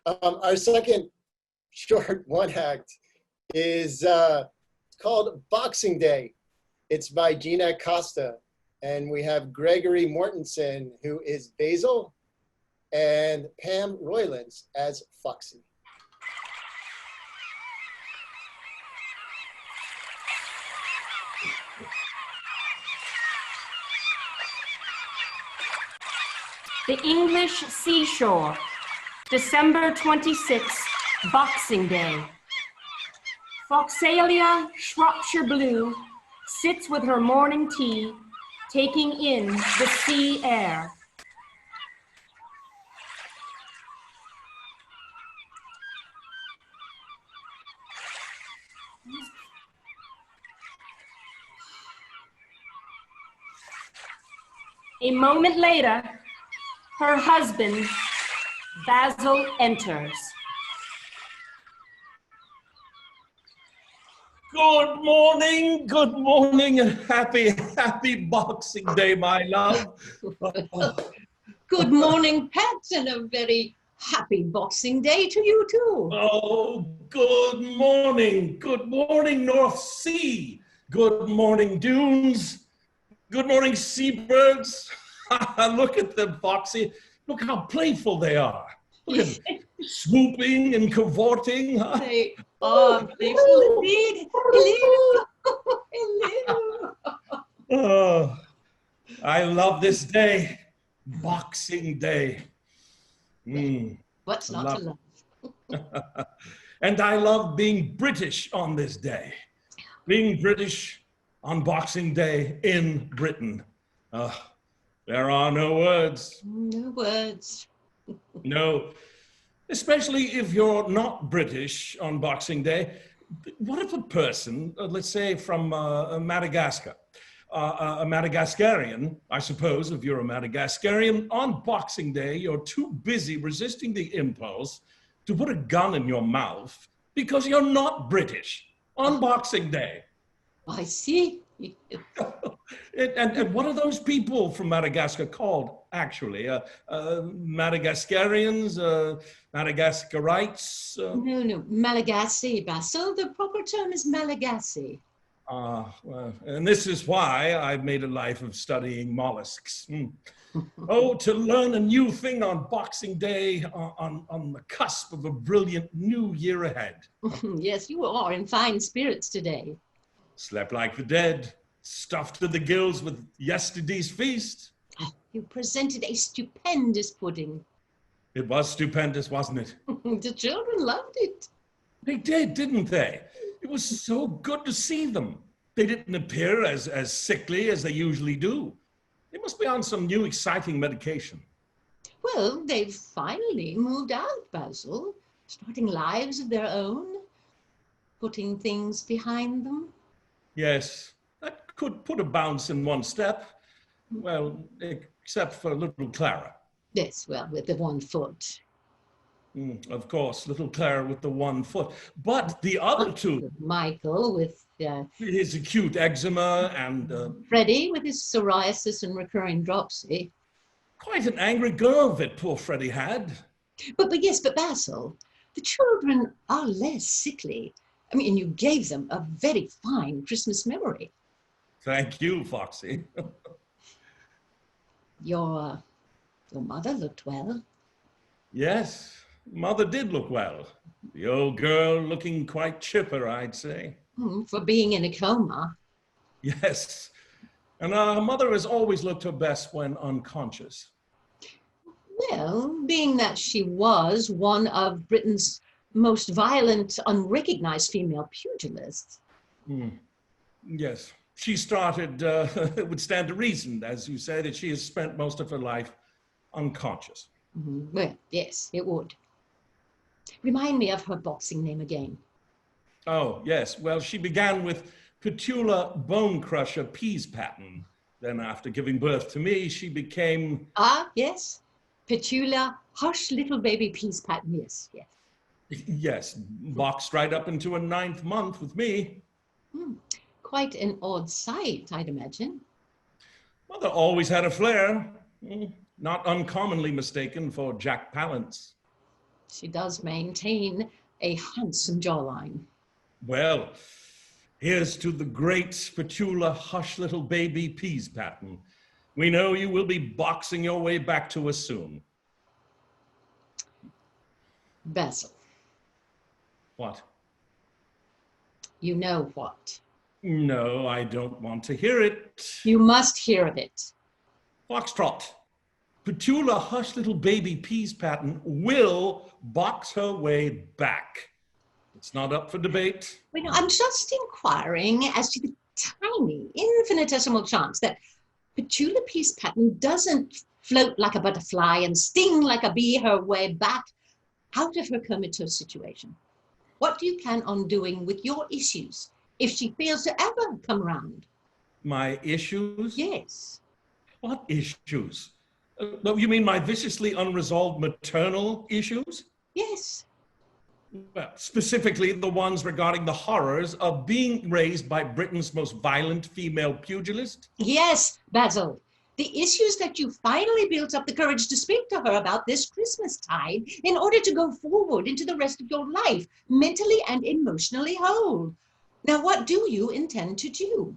Our second short one act is called Boxing Day. It's by Gena Acosta. And we have Gregory Mortensen, who is Basil, and Pam Roylance as Foxie. The English Seashore, December 26, Boxing Day. Foxelia, Shropshire blue, sits with her morning tea, taking in the sea air. A moment later, her husband, Basil, enters. Good morning, and happy Boxing Day, my love. Good morning, Pat, and a very happy Boxing Day to you too. Oh, good morning, North Sea. Good morning, dunes. Good morning, seabirds. Look at them, Foxie. Look how playful they are. Look at them, swooping and cavorting. They are playful indeed. Hello. Hello. Oh, I love this day, Boxing Day. What's not to love? And I love being British on this day. Being British on Boxing Day in Britain. There are no words. No words. No, especially if you're not British on Boxing Day. What if a person, let's say from Madagascar, a Madagascarian, I suppose, if you're a Madagascarian, on Boxing Day, you're too busy resisting the impulse to put a gun in your mouth because you're not British on Boxing Day. I see. And what are those people from Madagascar called, actually? Madagascarians, Madagascarites? No, Malagasy, Basil. The proper term is Malagasy. Well, and this is why I've made a life of studying mollusks. Oh, to learn a new thing on Boxing Day, on the cusp of a brilliant new year ahead. Yes, you are in fine spirits today. Slept like the dead, stuffed to the gills with yesterday's feast. You presented a stupendous pudding. It was stupendous, wasn't it? The children loved it. They did, didn't they? It was so good to see them. They didn't appear as sickly as they usually do. They must be on some new exciting medication. Well, they've finally moved out, Basil, starting lives of their own, putting things behind them. Yes, that could put a bounce in one step. Well, except for little Clara. Yes, well, with the 1 foot. Of course, little Clara with the 1 foot. But the other two... Michael with... his acute eczema and... Freddie with his psoriasis and recurring dropsy. Quite an angry girl that poor Freddie had. But Basil, the children are less sickly. I mean, you gave them a very fine Christmas memory. Thank you, Foxie. Your mother looked well. Yes, Mother did look well. The old girl looking quite chipper, I'd say. For being in a coma. Yes, and our mother has always looked her best when unconscious. Well, being that she was one of Britain's most violent, unrecognized female pugilists. Yes, she started, it would stand to reason, as you say, that she has spent most of her life unconscious. Well, yes, it would. Remind me of her boxing name again. Oh, yes. Well, she began with Petula Bone Crusher Peas Patten. Then after giving birth to me, she became... Ah, yes. Petula Hush Little Baby Peas Patten, yes. Yes, boxed right up into a 9th month with me. Quite an odd sight, I'd imagine. Mother always had a flair, not uncommonly mistaken for Jack Palance. She does maintain a handsome jawline. Well, here's to the great spatula hush little baby peas pattern. We know you will be boxing your way back to us soon. Basil, What? you know what? No, I don't want to hear it. You must hear of it. Foxtrot, Petula hush little baby peas pattern will box her way back. It's not up for debate. Well, no, I'm just inquiring as to the tiny, infinitesimal chance that Petula Peace Pattern doesn't float like a butterfly and sting like a bee her way back out of her comatose situation. What do you plan on doing with your issues if she fails to ever come round? My issues? Yes. What issues? No, you mean my viciously unresolved maternal issues? Yes. Well, specifically the ones regarding the horrors of being raised by Britain's most violent female pugilist? Yes, Basil. The issues that you finally built up the courage to speak to her about this Christmastide in order to go forward into the rest of your life, mentally and emotionally whole. Now, what do you intend to do?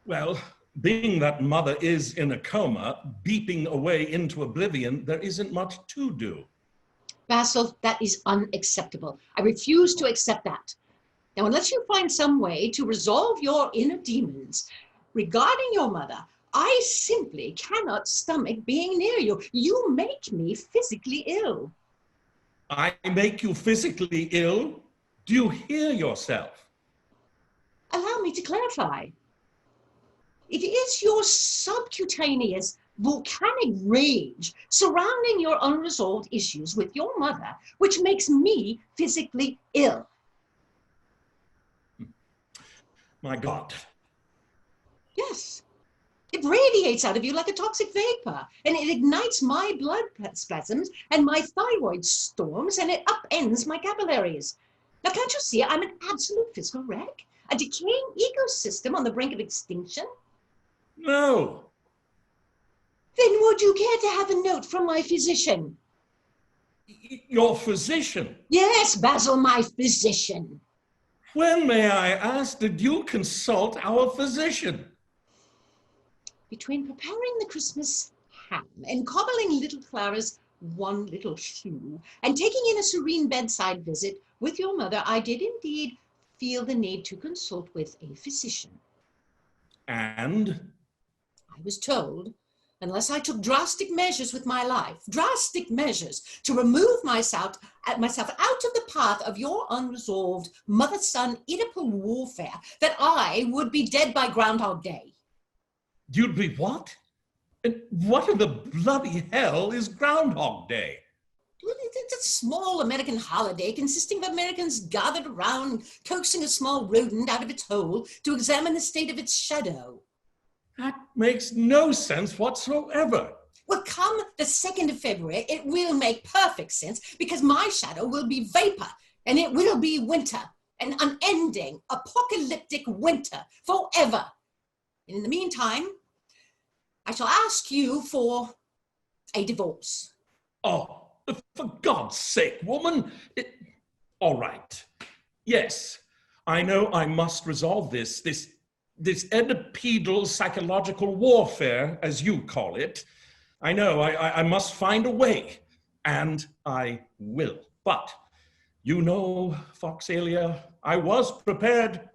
Well, being that mother is in a coma, beeping away into oblivion, there isn't much to do. Basil, that is unacceptable. I refuse to accept that. Now, unless you find some way to resolve your inner demons regarding your mother, I simply cannot stomach being near you. You make me physically ill. I make you physically ill? Do you hear yourself? Allow me to clarify. It is your subcutaneous volcanic rage surrounding your unresolved issues with your mother which makes me physically ill. My God. Yes. It radiates out of you like a toxic vapor, and it ignites my blood spasms and my thyroid storms, and it upends my capillaries. Now, can't you see I'm an absolute physical wreck? A decaying ecosystem on the brink of extinction? No. Then would you care to have a note from my physician? Your physician? Yes, Basil, my physician. When, may I ask, did you consult our physician? Between preparing the Christmas ham and cobbling little Clara's one little shoe and taking in a serene bedside visit with your mother, I did indeed feel the need to consult with a physician. And? I was told, unless I took drastic measures with my life, drastic measures to remove myself out of the path of your unresolved mother-son Oedipal warfare, that I would be dead by Groundhog Day. You'd be what? And what in the bloody hell is Groundhog Day? It's a small American holiday consisting of Americans gathered around, coaxing a small rodent out of its hole to examine the state of its shadow. That makes no sense whatsoever. Well, come the 2nd of February, it will make perfect sense because my shadow will be vapor and it will be winter, an unending, apocalyptic winter forever. And in the meantime, I shall ask you for a divorce. Oh, for God's sake, woman. All right. Yes, I know I must resolve this Oedipedal psychological warfare, as you call it. I know I must find a way, and I will. But, you know, Foxelia, I was prepared.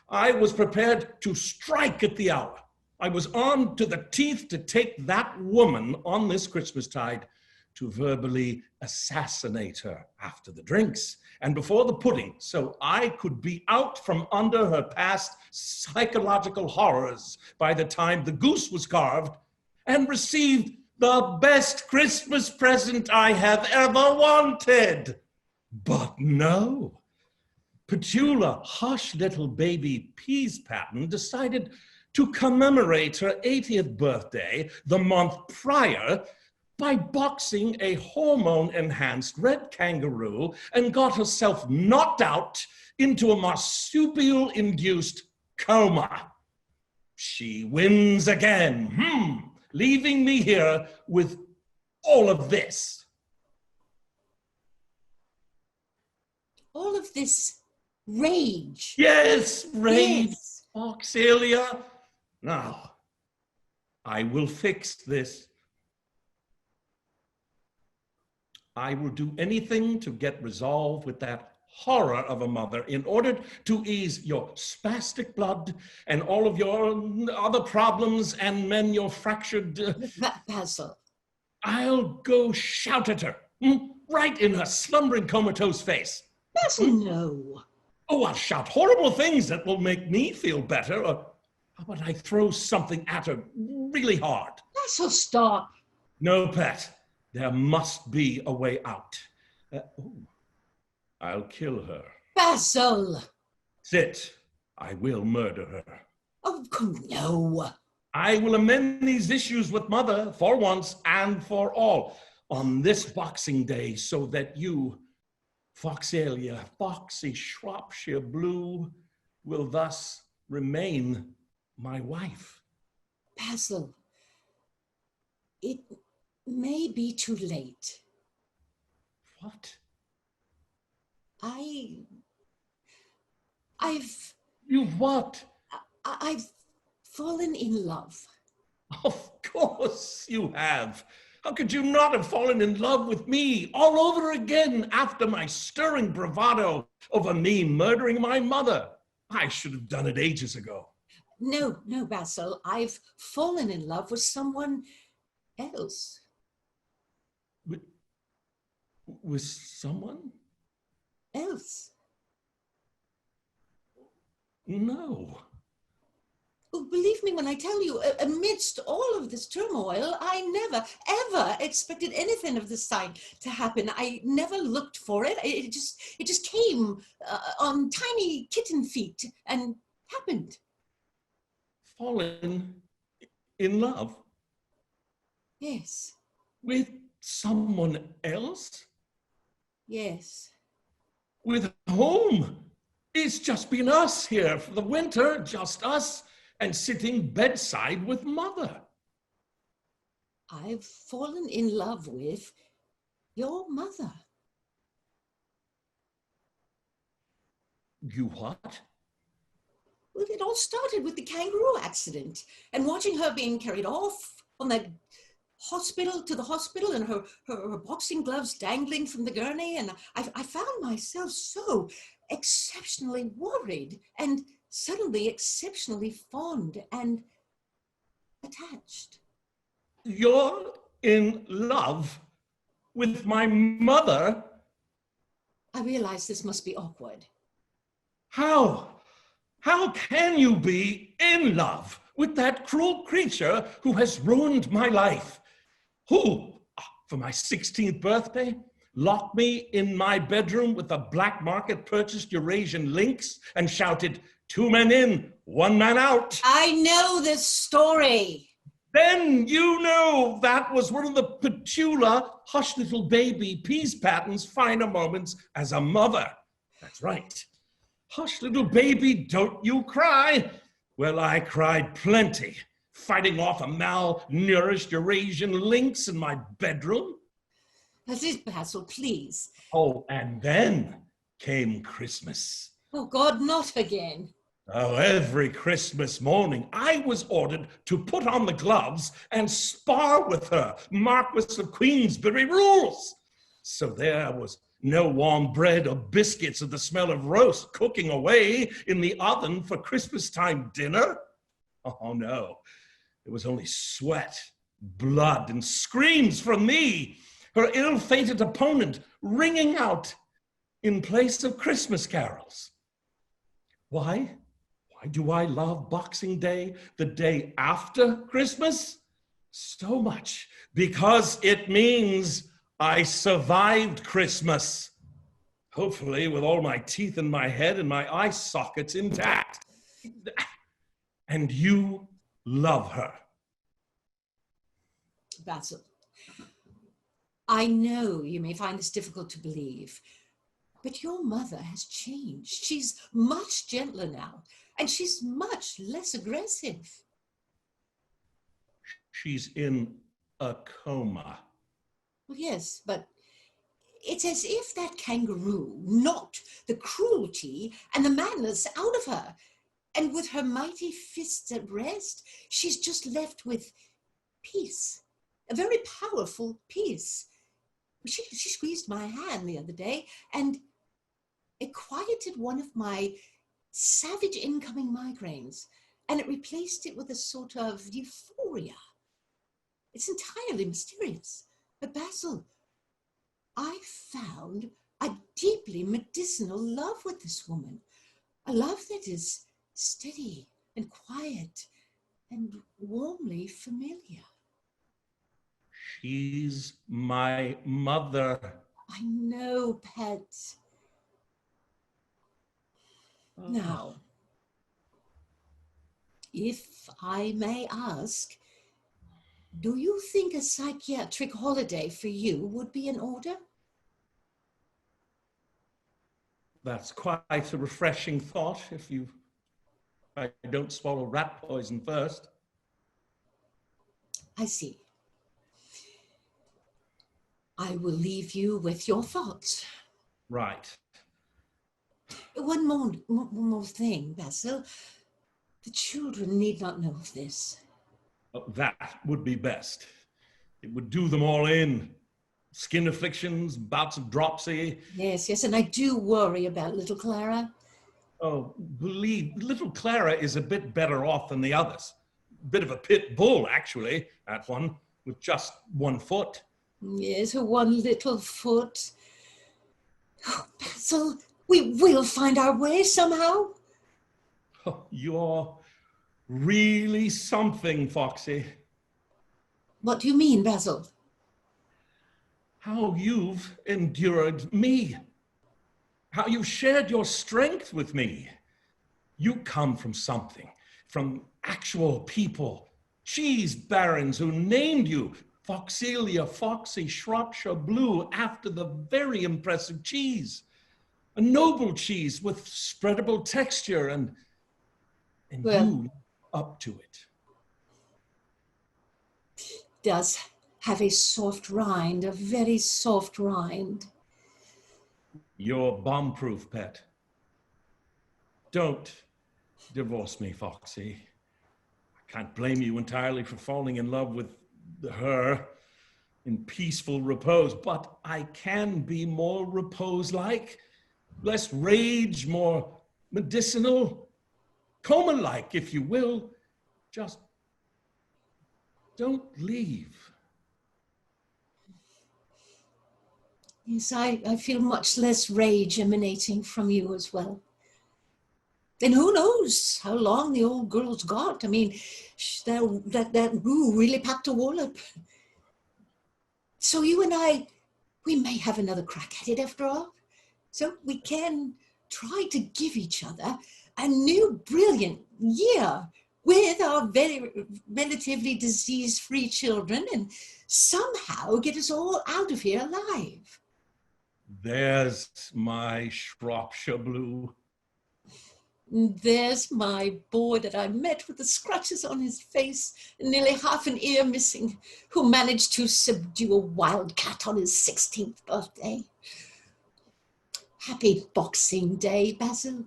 I was prepared to strike at the hour. I was armed to the teeth to take that woman on this Christmastide, to verbally assassinate her after the drinks and before the pudding, so I could be out from under her past psychological horrors by the time the goose was carved and received the best Christmas present I have ever wanted. But no. Petula, hush little baby peas pattern, decided to commemorate her 80th birthday the month prior by boxing a hormone-enhanced red kangaroo and got herself knocked out into a marsupial-induced coma. She wins again, leaving me here with all of this. all of this rage. Yes, rage, Yes. Foxelia. Now, I will fix this. I will do anything to get resolve with that horror of a mother in order to ease your spastic blood and all of your other problems and mend your fractured... Basil. I'll go shout at her, right in her slumbering comatose face. Basil, no. Oh, I'll shout horrible things that will make me feel better. Or how about I throw something at her really hard? Basil, stop. No, Pat. There must be a way out. I'll kill her. Basil. Sit. I will murder her. Oh, no. I will amend these issues with Mother for once and for all on this Boxing Day so that you, Foxelia, Foxie, Shropshire Blue, will thus remain my wife. Basil, it may be too late. What? You've what? I've fallen in love. Of course you have. How could you not have fallen in love with me all over again after my stirring bravado over me murdering my mother? I should have done it ages ago. No, Basil, I've fallen in love with someone else. With someone? Else? No. Oh, believe me when I tell you, amidst all of this turmoil, I never, ever expected anything of this kind to happen. I never looked for it. It just came on tiny kitten feet and happened. Fallen in love? Yes. With someone else? Yes. With whom? It's just been us here for the winter, just us, and sitting bedside with Mother. I've fallen in love with your mother. You what? Well, it all started with the kangaroo accident and watching her being carried off on that hospital to the hospital and her boxing gloves dangling from the gurney. And I found myself so exceptionally worried and suddenly exceptionally fond and attached. You're in love with my mother? I realized this must be awkward. How? How can you be in love with that cruel creature who has ruined my life? Who, for my 16th birthday, locked me in my bedroom with a black market purchased Eurasian lynx and shouted, 2 men in, 1 man out. I know this story. Then you know that was one of the Petula Hush Little Baby Peas Patton's finer moments as a mother. That's right. Hush little baby, don't you cry. Well, I cried plenty, fighting off a malnourished Eurasian lynx in my bedroom. Basil, please. Oh, and then came Christmas. Oh, God, not again. Oh, every Christmas morning, I was ordered to put on the gloves and spar with her, Marquis of Queensberry rules. So there was no warm bread or biscuits or the smell of roast cooking away in the oven for Christmas time dinner. Oh, no. It was only sweat, blood, and screams from me, her ill-fated opponent, ringing out in place of Christmas carols. Why? Why do I love Boxing Day, the day after Christmas? So much because it means I survived Christmas. Hopefully with all my teeth in my head and my eye sockets intact. And you love her. Basil, I know you may find this difficult to believe, but your mother has changed. She's much gentler now, and she's much less aggressive. She's in a coma. Well, yes, but It's as if that kangaroo knocked the cruelty and the madness out of her. And with her mighty fists at rest, she's just left with peace, a very powerful peace. She squeezed my hand the other day, and it quieted one of my savage incoming migraines, and it replaced it with a sort of euphoria. It's entirely mysterious. But Basil, I found a deeply medicinal love with this woman, a love that is steady and quiet and warmly familiar. She's my mother. I know, pet. Now, if I may ask, do you think a psychiatric holiday for you would be in order? That's quite a refreshing thought if I don't swallow rat poison first. I see. I will leave you with your thoughts. Right. One more thing, Basil. The children need not know of this. That would be best. It would do them all in. Skin afflictions, bouts of dropsy. Yes, and I do worry about little Clara. Oh, believe, little Clara is a bit better off than the others. Bit of a pit bull, actually, that one, with just 1 foot. Yes, her one little foot. Oh, Basil, we will find our way somehow. Oh, you're really something, Foxie. What do you mean, Basil? How you've endured me. How you've shared your strength with me. You come from something, from actual people, cheese barons who named you Foxelia, Foxie, Shropshire Blue, after the very impressive cheese. A noble cheese with spreadable texture and well, you up to it. Does have a soft rind, a very soft rind. You're bomb-proof, pet. Don't divorce me, Foxie. I can't blame you entirely for falling in love with her in peaceful repose, but I can be more repose-like, less rage, more medicinal, coma-like, if you will. Just don't leave. Yes, I feel much less rage emanating from you as well. And who knows how long the old girl's got. I mean, that Roo really packed a wallop. So you and I, we may have another crack at it after all. So we can try to give each other a new brilliant year with our very relatively disease-free children and somehow get us all out of here alive. There's my Shropshire Blue. There's my boy that I met with the scratches on his face and nearly half an ear missing, who managed to subdue a wildcat on his 16th birthday. Happy Boxing Day, Basil.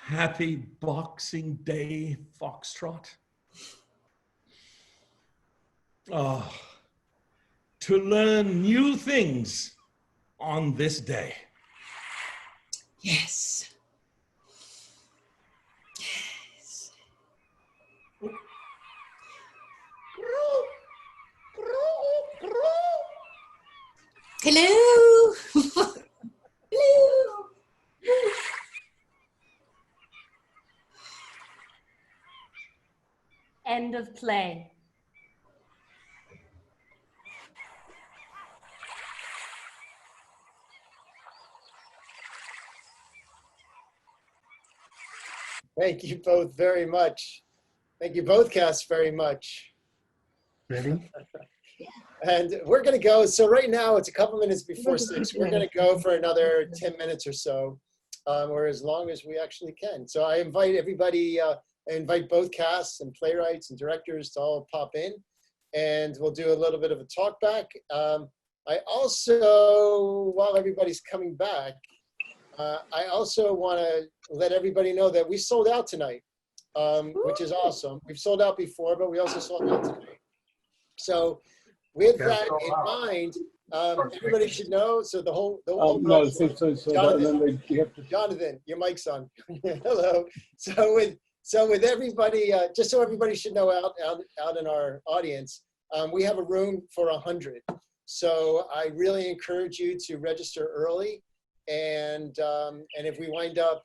Happy Boxing Day, Foxtrot. Oh, to learn new things on this day. Yes. Yes. Hello. Hello. End of play. Thank you both very much. Thank you both casts very much. Ready? And we're going to go. So right now it's a couple minutes before 6. We're going to go for another 10 minutes or so, or as long as we actually can. So I invite everybody, I invite both casts and playwrights and directors to all pop in, and we'll do a little bit of a talk back. I also, while everybody's coming back, I also want to let everybody know that we sold out tonight, which is awesome. We've sold out before, but we also sold out tonight. So with that in mind, everybody should know. So the whole no, Jonathan, Jonathan, your mic's on. Hello. So with everybody, just so everybody should know out in our audience, we have a room for 100. So I really encourage you to register early, and if we wind up,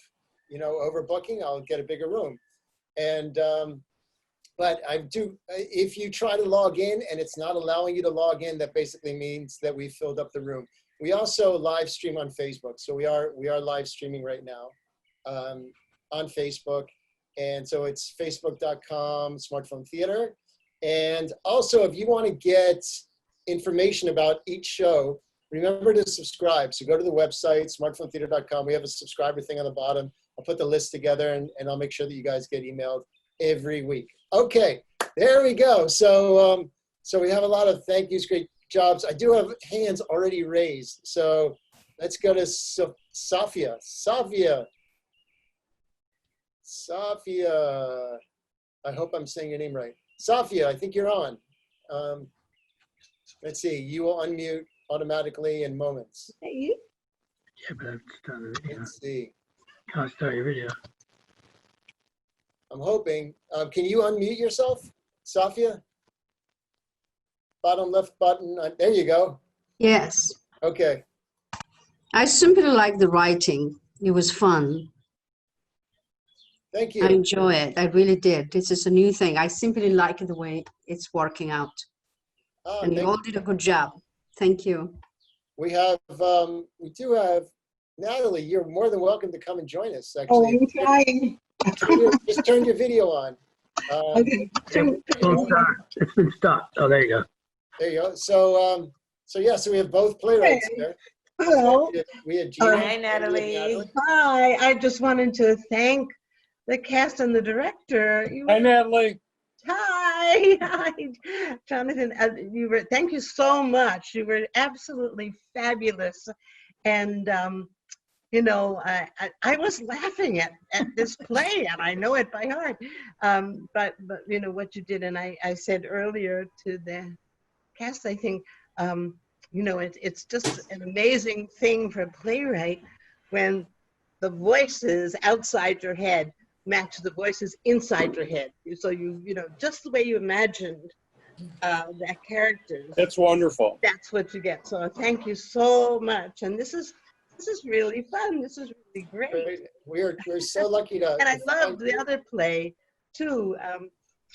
overbooking, I'll get a bigger room. And but I do, if you try to log in and it's not allowing you to log in, that basically means that we filled up the room. We also live stream on Facebook, so we are live streaming right now on Facebook, and so it's facebook.com/smartphone theater. And also, if you want to get information about each show, remember to subscribe. So go to the website, smartphonetheater.com. We have a subscriber thing on the bottom. I'll put the list together, and I'll make sure that you guys get emailed every week. Okay, there we go. So so we have a lot of thank yous, great jobs. I do have hands already raised. So let's go to Safia. Safia. I hope I'm saying your name right. Safia, I think you're on. Let's see, you will unmute automatically in moments. Yeah, but I've started the video. Let's see. Can't start your video. I'm hoping. Can you unmute yourself, Safia? Bottom left button. There you go. Yes. Okay. I simply like the writing. It was fun. Thank I you. enjoy it. I really did. This is a new thing. I simply like the way it's working out. And you all did a good job. Thank you. We do have Natalie. You're more than welcome to come and join us. Actually, I'm trying. Just turn your video on. Okay. It's been stopped. Oh, there you go. There you go. So yeah. So we have both playwrights here. Hello. We had Gena. Hi, Natalie. Hi. I just wanted to thank the cast and the director. Hi, Natalie. Hi. Hi, Jonathan. Thank you so much. You were absolutely fabulous. And I was laughing at this play, and I know it by heart. But what you did, and I said earlier to the cast, I think, it's just an amazing thing for a playwright when the voices outside your head match the voices inside your head. So just the way you imagined that character. That's wonderful. That's what you get. So thank you so much. And this is really fun. This is really great. We're so lucky to. And I loved the other play too.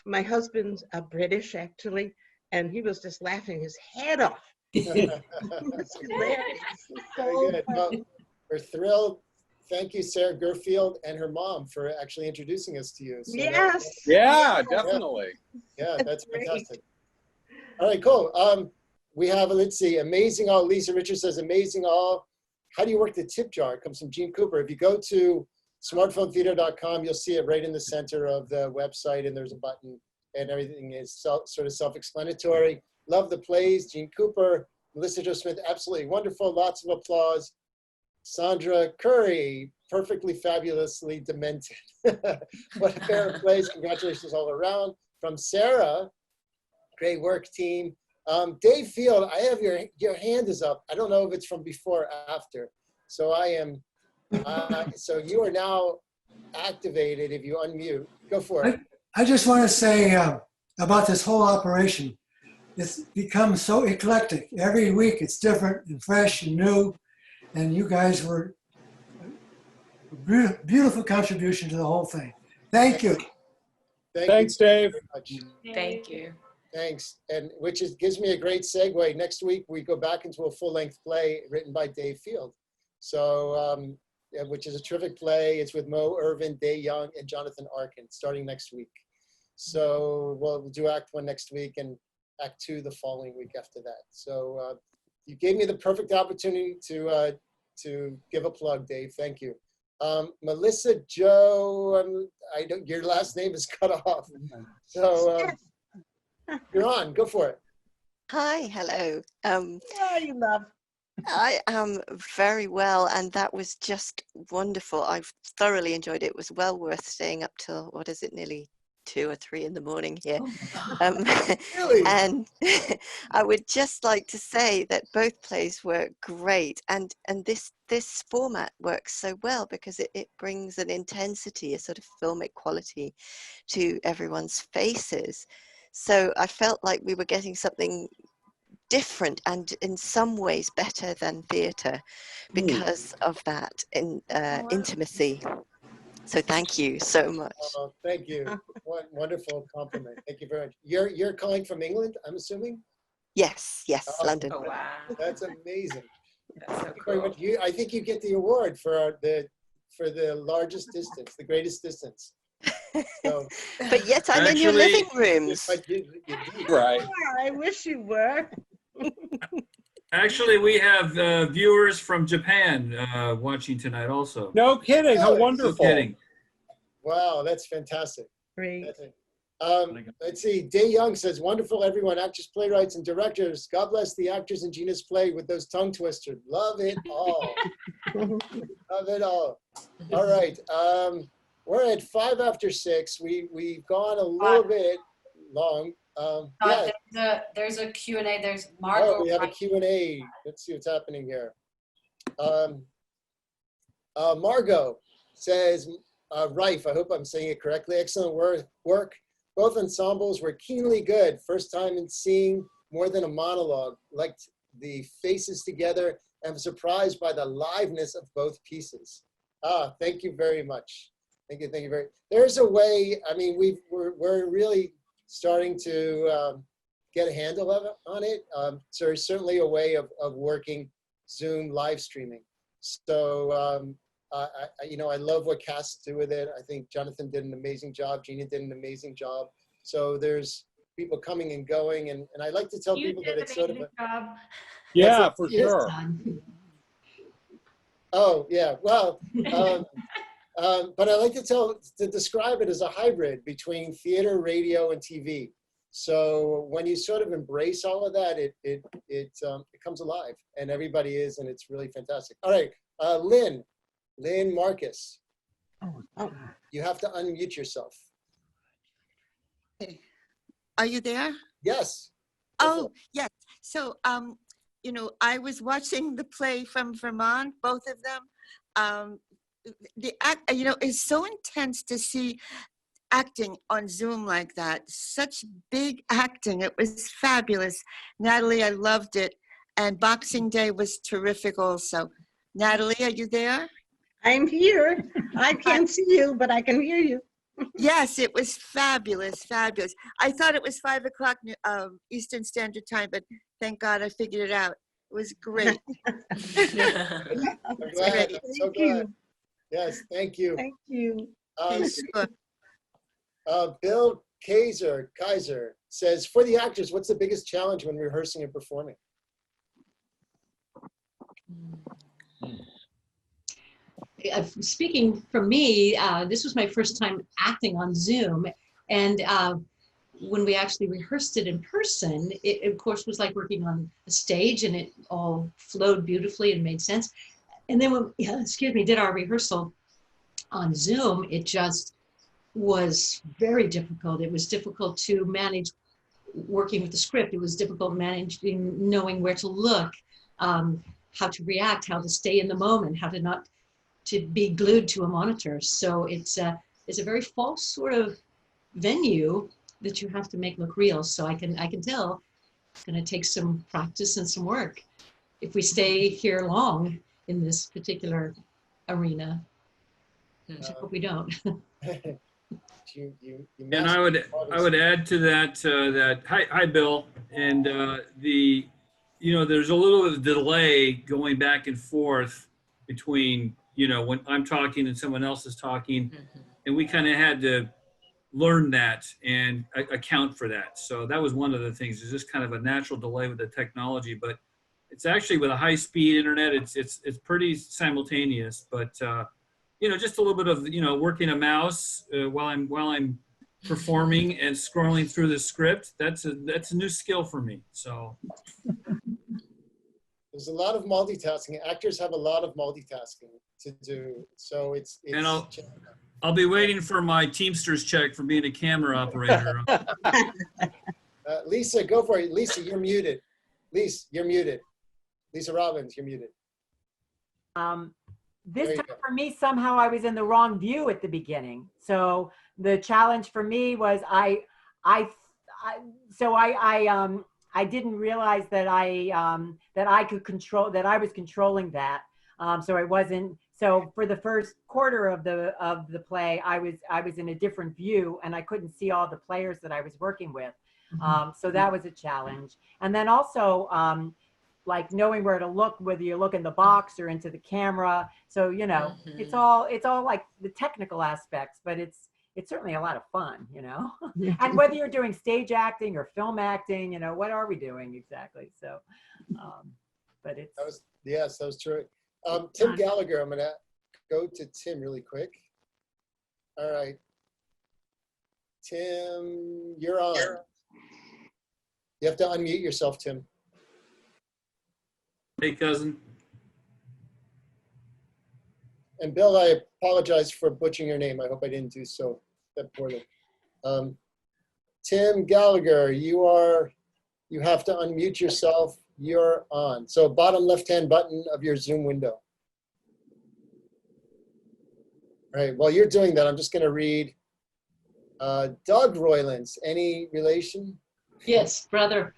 My husband's British actually, and he was just laughing his head off. It's hilarious. It's so Very good. funny. Well, we're thrilled. Thank you, Sarah Gerfield and her mom for actually introducing us to you. So Yes. Yeah, definitely. Yeah, that's Great. fantastic. All right, cool. We have, let's see, Amazing All. Lisa Richards says, Amazing All. How do you work the tip jar? It comes from Gene Cooper. If you go to smartphonetheater.com, you'll see it right in the center of the website, and there's a button, and everything is sort of self-explanatory. Love the plays. Gene Cooper, Melissa Jo Smith, absolutely wonderful. Lots of applause. Sandra Curry, perfectly fabulously demented. What a pair of plays. Congratulations all around. From Sarah, great work, team. Dave Field, I have your hand is up. I don't know if it's from before or after. So I am, so you are now activated if you unmute. Go for it. I just want to say about this whole operation, it's become so eclectic. Every week it's different and fresh and new. And you guys were a beautiful contribution to the whole thing. Thank you. Thanks, Dave. Very much. Thank you. Thanks. And gives me a great segue. Next week, we go back into a full-length play written by Dave Field. So, which is a terrific play. It's with Mo Irvin, Day Young, and Jonathan Arkin, starting next week. So we'll do Act 1 next week and Act 2 the following week after that. So you gave me the perfect opportunity to give a plug, Dave. Thank you. Melissa Jo, your last name is cut off. So you're on. Go for it. Hi, hello. Oh, you love. I am very well, and that was just wonderful. I've thoroughly enjoyed it. It was well worth staying up till, what is it, nearly 2 or 3 in the morning here. Really? And I would just like to say that both plays were great, and this format works so well because it brings an intensity, a sort of filmic quality to everyone's faces. So I felt like we were getting something different and in some ways better than theatre because of that intimacy. So thank you so much. Oh, thank you. What wonderful compliment. Thank you very much. You're calling from England, I'm assuming? Yes, Oh, London. Oh, wow. That's amazing. That's so Thank you very cool. much. I think you get the award for the largest distance, the greatest distance. So, But yet I'm in your living rooms. but you Right. I wish you were. Actually, we have viewers from Japan watching tonight also. No kidding. How Really? No wonderful. kidding. Wow, that's fantastic. Great. That's it. Let's see. Day Young says, "Wonderful, everyone, actors, playwrights, and directors. God bless the actors in Gena's play with those tongue twisters. Love it all. Love it all." All right. We're at 5 after 6. We've gone a little bit long. Yeah. There's a Q&A. There's Oh, Margot. we have a Q&A. Let's see what's happening here. Margot says, Rife, I hope I'm saying it correctly. Excellent work. Both ensembles were keenly good. First time in seeing more than a monologue. Liked the faces together and was surprised by the liveness of both pieces. Thank you very much. Thank you very. There's a way. I mean, we're really starting to get a handle on it. So there's certainly a way of working Zoom live streaming. So I love what casts do with it. I think Jonathan did an amazing job. Gena did an amazing job. So there's people coming and going, and I like to tell people that it's sort of a job. Yeah, for sure. Oh yeah, well, but I like to describe it as a hybrid between theater, radio, and TV. So when you sort of embrace all of that, it comes alive, and everybody is, and it's really fantastic. All right, Lynn Marcus, you have to unmute yourself. Are you there? Yes. Oh, yes. So, I was watching the play from Vermont, both of them. The act, it's so intense to see acting on Zoom like that. Such big acting. It was fabulous. Natalie, I loved it. And Boxing Day was terrific also. Natalie, are you there? I'm here. I can't see you, but I can hear you. Yes, it was fabulous, fabulous. I thought it was 5 o'clock Eastern Standard Time, but thank God I figured it out. It was great. I'm glad. I'm so glad. Yes, thank you. Thank you. Bill Kaiser says, for the actors, what's the biggest challenge when rehearsing and performing? Speaking for me, this was my first time acting on Zoom. And when we actually rehearsed it in person, it of course was like working on a stage, and it all flowed beautifully and made sense. And then when, did our rehearsal on Zoom, it just was very difficult. It was difficult to manage working with the script. It was difficult managing, knowing where to look, how to react, how to stay in the moment, how to not to be glued to a monitor. So it's a very false sort of venue that you have to make look real. So I can tell it's going to take some practice and some work if we stay here long in this particular arena. I hope we don't. And I would add to that, hi Bill, and there's a little bit of delay going back and forth between when I'm talking and someone else is talking, and we kind of had to learn that and account for that. So that was one of the things, is just kind of a natural delay with the technology, but it's actually with a high-speed internet, it's pretty simultaneous. But just a little bit of working a mouse while I'm performing and scrolling through the script. That's a new skill for me. So there's a lot of multitasking. Actors have a lot of multitasking to do. So it's and I'll be waiting for my Teamsters check for being a camera operator. Lisa, go for it. Lisa, you're muted. Lisa, you're muted. Lisa Robbins, you're muted. This time for me, somehow I was in the wrong view at the beginning. So the challenge for me was I didn't realize that I could control, that I was controlling that. So I wasn't. So for the first quarter of the play, I was in a different view, and I couldn't see all the players that I was working with. So that was a challenge. And then also, like knowing where to look, whether you look in the box or into the camera. So, you know, it's all like the technical aspects, but it's certainly a lot of fun, you know. And whether you're doing stage acting or film acting, you know, what are we doing exactly? So, but it's. Yes, that was true. Tim Gallagher, I'm gonna go to Tim really quick. All right. Tim, you're on. You have to unmute yourself, Tim. Hey, cousin. And Bill, I apologize for butchering your name. I hope I didn't do so that poorly. Tim Gallagher, you have to unmute yourself. You're on. So bottom left-hand button of your Zoom window. All right, while you're doing that, I'm just gonna read Doug Roylance. Any relation? Yes, brother.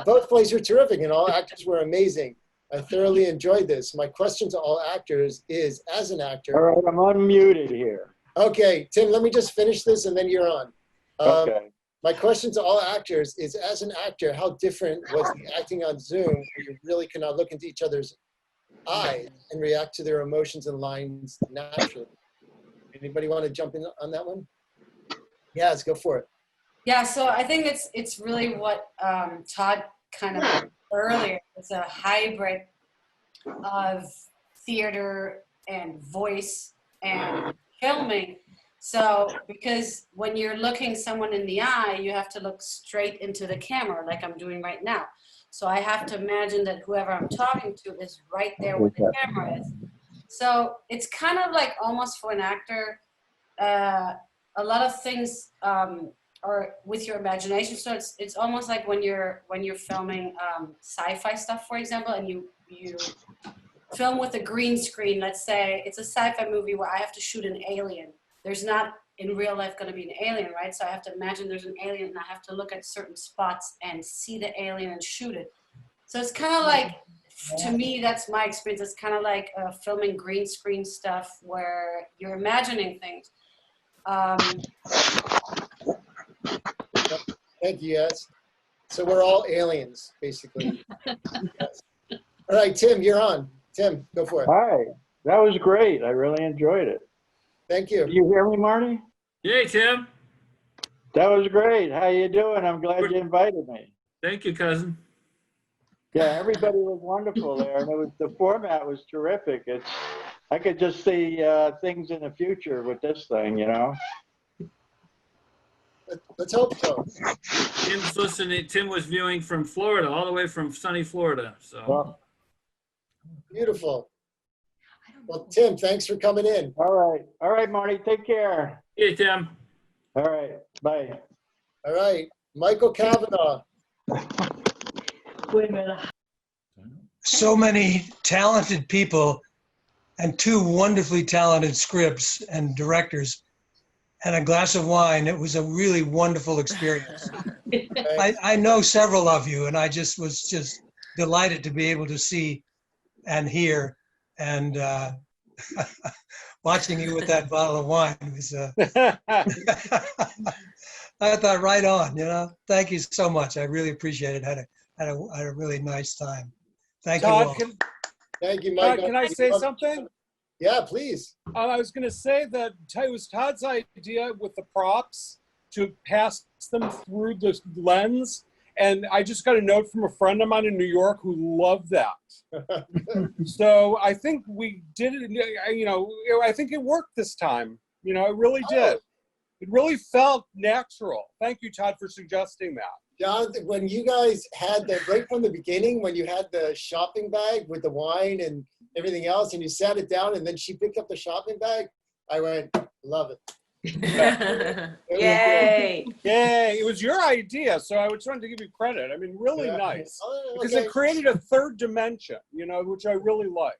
Both plays were terrific and all actors were amazing. I thoroughly enjoyed this. My question to all actors is, as an actor. All right, I'm unmuted here. Okay, Tim, let me just finish this and then you're on. Okay. My question to all actors is, as an actor, how different was the acting on Zoom where you really cannot look into each other's eyes and react to their emotions and lines naturally? Anybody want to jump in on that one? Yes, go for it. Yeah, so I think it's really what Todd kind of earlier. It's a hybrid of theater and voice and filming. So because when you're looking someone in the eye, you have to look straight into the camera like I'm doing right now. So I have to imagine that whoever I'm talking to is right there where the camera is. So it's kind of like almost for an actor, a lot of things are with your imagination. So it's almost like when you're filming sci-fi stuff, for example, and you film with a green screen. Let's say it's a sci-fi movie where I have to shoot an alien. There's not in real life going to be an alien, right? So I have to imagine there's an alien and I have to look at certain spots and see the alien and shoot it. So it's kind of like, to me, that's my experience. It's kind of like filming green screen stuff where you're imagining things. Thank you, yes. So we're all aliens, basically. Yes. All right, Tim, you're on. Tim, go for it. Hi, that was great. I really enjoyed it. Thank you. You hear me, Marty? Yay, Tim. That was great. How you doing? I'm glad you invited me. Thank you, cousin. Yeah, everybody was wonderful there, and the format was terrific. I could just see things in the future with this thing, you know. Let's hope so. Tim's listening. Tim was viewing from Florida, all the way from sunny Florida. So well, beautiful. Well, Tim, thanks for coming in. All right, Marty. Take care. Hey, Tim. All right, bye. All right, Michael Kavanaugh. Wait a minute. So many talented people and two wonderfully talented scripts and directors and a glass of wine. It was a really wonderful experience. I know several of you, and I was just delighted to be able to see and hear, and watching you with that bottle of wine was, I thought, right on, you know. Thank you so much. I really appreciate it. Had a really nice time. Thank Todd, you all. Thank you, Michael. Can I say something? Yeah, please. I was going to say that it was Todd's idea with the props to pass them through the lens. And I just got a note from a friend of mine in New York who loved that. So I think we did it, you know, I think it worked this time. You know, it really did. It really felt natural. Thank you, Todd, for suggesting that. Jonathan, when you guys had right from the beginning, when you had the shopping bag with the wine and everything else, and you sat it down, and then she picked up the shopping bag, I went, love it. Yay! Yay! It was your idea, so I was trying to give you credit. I mean, really nice. Because it created a third dimension, you know, which I really like.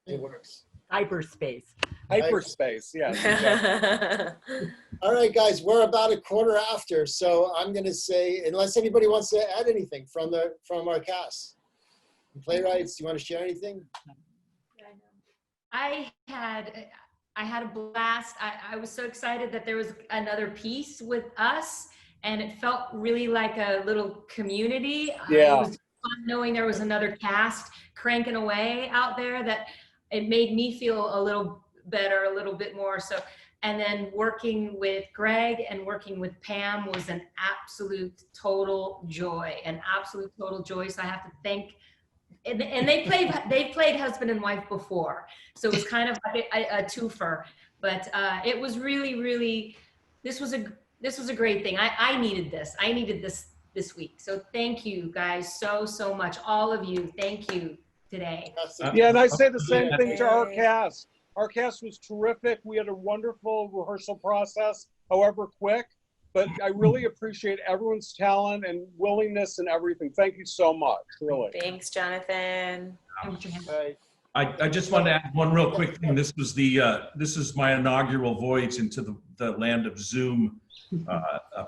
It works. Hyperspace. Hyperspace, yes. Exactly. All right, guys, we're about a quarter after, so I'm going to say, unless anybody wants to add anything from our cast. Playwrights, do you want to share anything? I had a blast. I was so excited that there was another piece with us, and it felt really like a little community. Yeah. It was fun knowing there was another cast cranking away out there, that it made me feel a little better, a little bit more. So, and then working with Greg and working with Pam was an absolute total joy, So I have to thank. And they've played husband and wife before, so it was kind of like a twofer. But it was really, this was a great thing. I needed this week. So thank you guys so much, all of you. Thank you today. Yeah, and I say the same thing to our cast. Our cast was terrific. We had a wonderful rehearsal process, however quick. But I really appreciate everyone's talent and willingness and everything. Thank you so much, really. Thanks, Jonathan. I just want to add one real quick thing. This is my inaugural voyage into the land of Zoom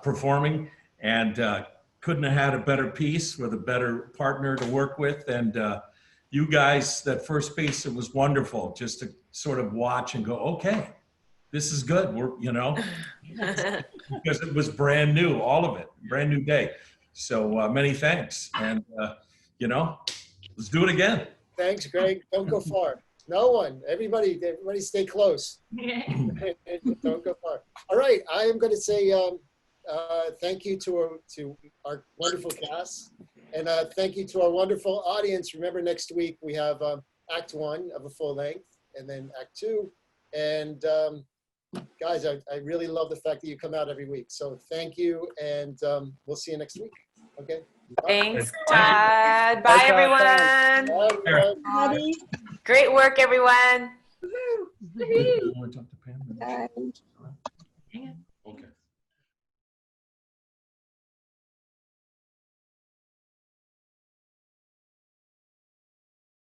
performing, and couldn't have had a better piece with a better partner to work with. And you guys, that first piece, it was wonderful just to sort of watch and go, okay, this is good. Because it was brand new, all of it, brand new day. So many thanks. And, let's do it again. Thanks, Greg. Don't go far. No one. Everybody stay close. Don't go far. All right. I am going to say thank you to our wonderful cast. And thank you to our wonderful audience. Remember, next week we have Act 1 of a full length, and then Act 2. And guys, I really love the fact that you come out every week. So thank you, and we'll see you next week. Okay? Bye. Thanks, Todd. Bye, everyone. Bye. Great work, everyone. You want to talk to Pam? Bye. Okay.